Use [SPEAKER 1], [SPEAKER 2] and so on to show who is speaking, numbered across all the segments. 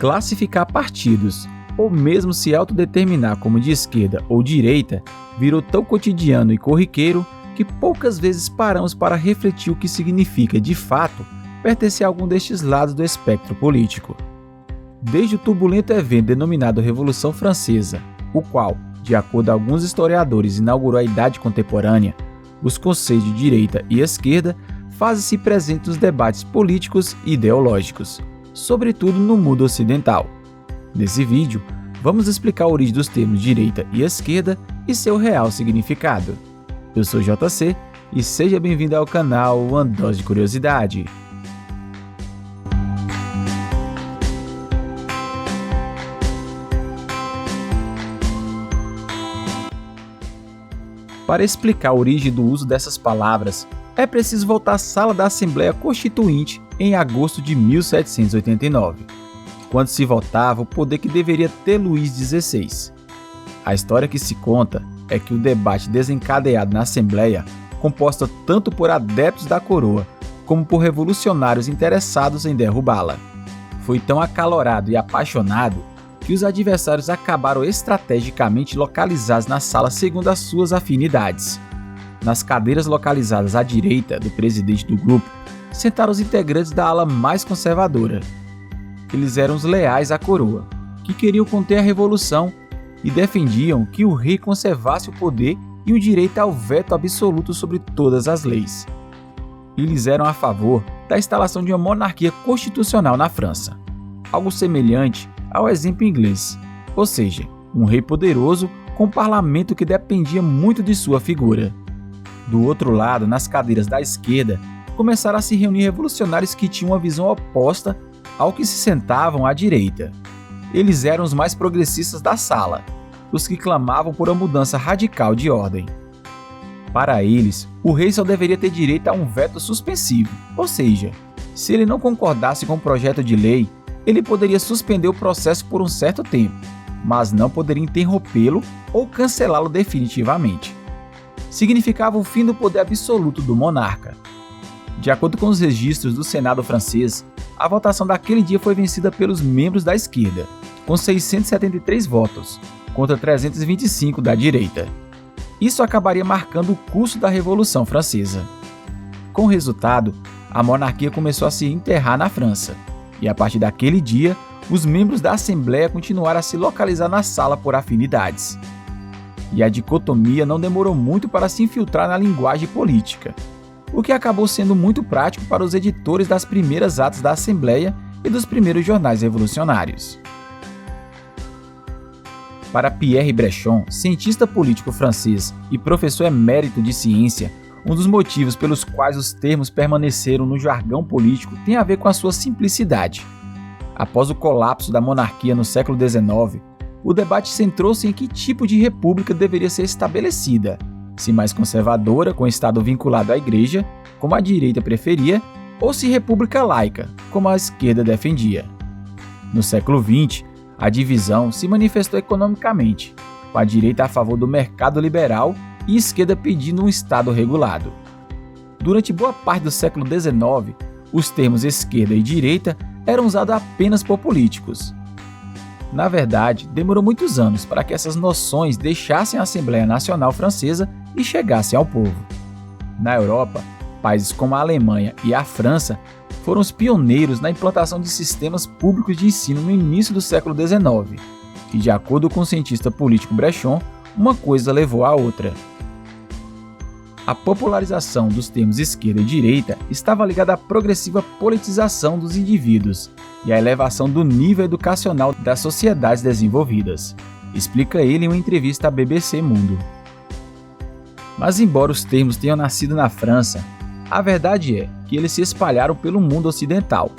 [SPEAKER 1] Classificar partidos, ou mesmo se autodeterminar como de esquerda ou direita, virou tão cotidiano e corriqueiro que poucas vezes paramos para refletir o que significa, de fato, pertencer a algum destes lados do espectro político. Desde o turbulento evento denominado Revolução Francesa, o qual, de acordo com alguns historiadores, inaugurou a Idade Contemporânea, os conceitos de direita e esquerda fazem-se presentes nos debates políticos e ideológicos, sobretudo no mundo ocidental. Nesse vídeo, vamos explicar a origem dos termos direita e esquerda e seu real significado. Eu sou JC e seja bem-vindo ao canal Uma Dose de Curiosidade. Para explicar a origem do uso dessas palavras, é preciso voltar à sala da Assembleia Constituinte em agosto de 1789, quando se votava o poder que deveria ter Luís XVI. A história que se conta é que o debate desencadeado na Assembleia, composta tanto por adeptos da coroa como por revolucionários interessados em derrubá-la, foi tão acalorado e apaixonado que os adversários acabaram estrategicamente localizados na sala segundo as suas afinidades. Nas cadeiras localizadas à direita do presidente do grupo, sentaram os integrantes da ala mais conservadora. Eles eram os leais à coroa, que queriam conter a revolução e defendiam que o rei conservasse o poder e o direito ao veto absoluto sobre todas as leis. Eles eram a favor da instalação de uma monarquia constitucional na França, algo semelhante ao exemplo inglês, ou seja, um rei poderoso com um parlamento que dependia muito de sua figura. Do outro lado, nas cadeiras da esquerda, começaram a se reunir revolucionários que tinham uma visão oposta ao que se sentavam à direita. Eles eram os mais progressistas da sala, os que clamavam por uma mudança radical de ordem. Para eles, o rei só deveria ter direito a um veto suspensivo, ou seja, se ele não concordasse com o projeto de lei, ele poderia suspender o processo por um certo tempo, mas não poderia interrompê-lo ou cancelá-lo definitivamente. Significava o fim do poder absoluto do monarca. De acordo com os registros do Senado francês, a votação daquele dia foi vencida pelos membros da esquerda, com 673 votos, contra 325 da direita. Isso acabaria marcando o curso da Revolução Francesa. Com o resultado, a monarquia começou a se enterrar na França, e a partir daquele dia, os membros da Assembleia continuaram a se localizar na sala por afinidades. E a dicotomia não demorou muito para se infiltrar na linguagem política, o que acabou sendo muito prático para os editores das primeiras atas da Assembleia e dos primeiros jornais revolucionários. Para Pierre Brechon, cientista político francês e professor emérito de ciência, um dos motivos pelos quais os termos permaneceram no jargão político tem a ver com a sua simplicidade. Após o colapso da monarquia no século XIX, o debate centrou-se em que tipo de república deveria ser estabelecida, se mais conservadora, com o Estado vinculado à Igreja, como a direita preferia, ou se república laica, como a esquerda defendia. No século XX, a divisão se manifestou economicamente, com a direita a favor do mercado liberal e a esquerda pedindo um Estado regulado. Durante boa parte do século XIX, os termos esquerda e direita eram usados apenas por políticos. Na verdade, demorou muitos anos para que essas noções deixassem a Assembleia Nacional Francesa e chegassem ao povo. Na Europa, países como a Alemanha e a França foram os pioneiros na implantação de sistemas públicos de ensino no início do século XIX, e de acordo com o cientista político Brechon, uma coisa levou à outra. A popularização dos termos esquerda e direita estava ligada à progressiva politização dos indivíduos e à elevação do nível educacional das sociedades desenvolvidas, explica ele em uma entrevista à BBC Mundo. Mas embora os termos tenham nascido na França, a verdade é que eles se espalharam pelo mundo ocidental.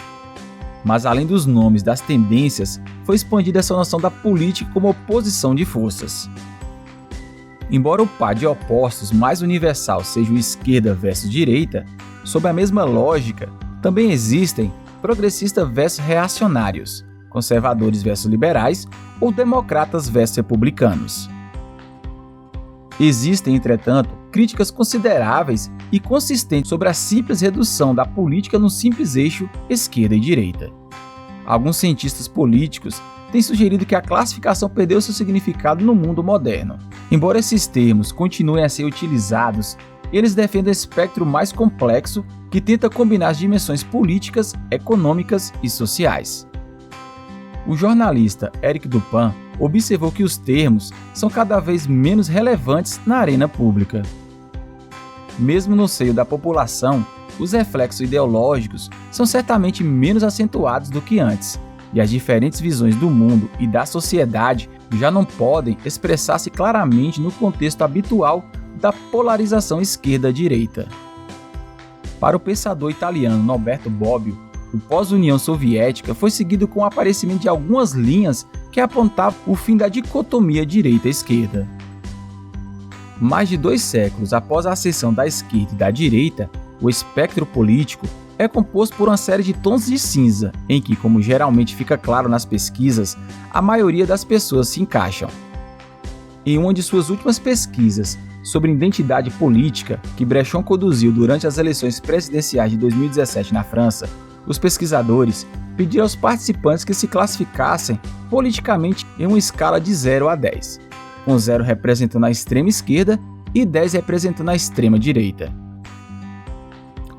[SPEAKER 1] Mas além dos nomes das tendências, foi expandida essa noção da política como oposição de forças. Embora o par de opostos mais universal seja o esquerda versus direita, sob a mesma lógica, também existem progressistas versus reacionários, conservadores versus liberais ou democratas versus republicanos. Existem, entretanto, críticas consideráveis e consistentes sobre a simples redução da política no simples eixo esquerda e direita. Alguns cientistas políticos têm sugerido que a classificação perdeu seu significado no mundo moderno. Embora esses termos continuem a ser utilizados, eles defendem um espectro mais complexo que tenta combinar as dimensões políticas, econômicas e sociais. O jornalista Eric Dupin observou que os termos são cada vez menos relevantes na arena pública. Mesmo no seio da população, os reflexos ideológicos são certamente menos acentuados do que antes, e as diferentes visões do mundo e da sociedade já não podem expressar-se claramente no contexto habitual da polarização esquerda-direita. Para o pensador italiano Norberto Bobbio, o pós-União Soviética foi seguido com o aparecimento de algumas linhas que apontavam o fim da dicotomia direita-esquerda. Mais de 2 séculos após a ascensão da esquerda e da direita, o espectro político é composto por uma série de tons de cinza, em que, como geralmente fica claro nas pesquisas, a maioria das pessoas se encaixam. Em uma de suas últimas pesquisas sobre identidade política, que Brechon conduziu durante as eleições presidenciais de 2017 na França, os pesquisadores pediram aos participantes que se classificassem politicamente em uma escala de 0 a 10, com 0 representando a extrema esquerda e 10 representando a extrema direita.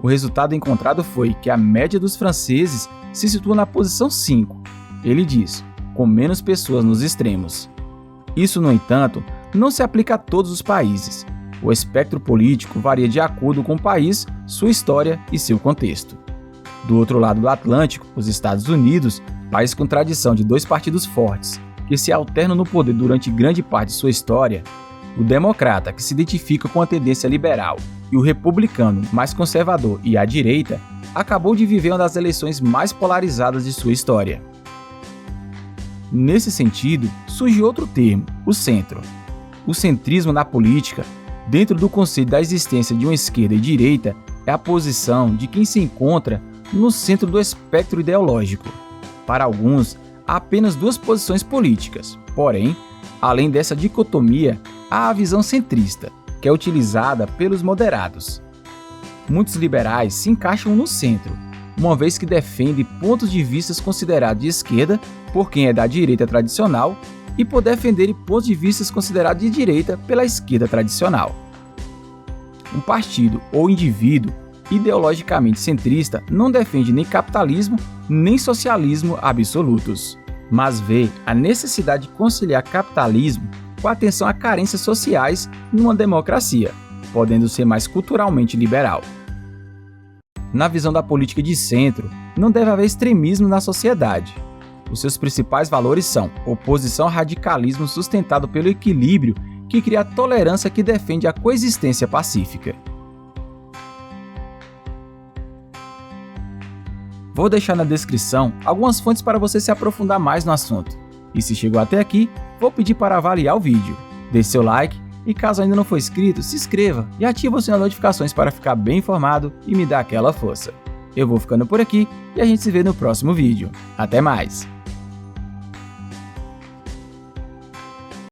[SPEAKER 1] O resultado encontrado foi que a média dos franceses se situa na posição 5, ele diz, com menos pessoas nos extremos. Isso, no entanto, não se aplica a todos os países. O espectro político varia de acordo com o país, sua história e seu contexto. Do outro lado do Atlântico, os Estados Unidos, país com tradição de 2 partidos fortes, que se alternam no poder durante grande parte de sua história, o democrata, que se identifica com a tendência liberal, e o republicano, mais conservador e à direita, acabou de viver uma das eleições mais polarizadas de sua história. Nesse sentido, surge outro termo, o centro. O centrismo na política, dentro do conceito da existência de uma esquerda e direita, é a posição de quem se encontra no centro do espectro ideológico. Para alguns, há apenas 2 posições políticas, porém, além dessa dicotomia, há a visão centrista, que é utilizada pelos moderados. Muitos liberais se encaixam no centro, uma vez que defendem pontos de vista considerados de esquerda por quem é da direita tradicional e por defenderem pontos de vista considerados de direita pela esquerda tradicional. Um partido ou indivíduo ideologicamente centrista não defende nem capitalismo nem socialismo absolutos, mas vê a necessidade de conciliar capitalismo com atenção a carências sociais numa democracia, podendo ser mais culturalmente liberal. Na visão da política de centro, não deve haver extremismo na sociedade. Os seus principais valores são oposição ao radicalismo sustentado pelo equilíbrio que cria a tolerância que defende a coexistência pacífica. Vou deixar na descrição algumas fontes para você se aprofundar mais no assunto. E se chegou até aqui, vou pedir para avaliar o vídeo. Deixe seu like e caso ainda não for inscrito, se inscreva e ative o sininho de notificações para ficar bem informado e me dar aquela força. Eu vou ficando por aqui e a gente se vê no próximo vídeo. Até mais!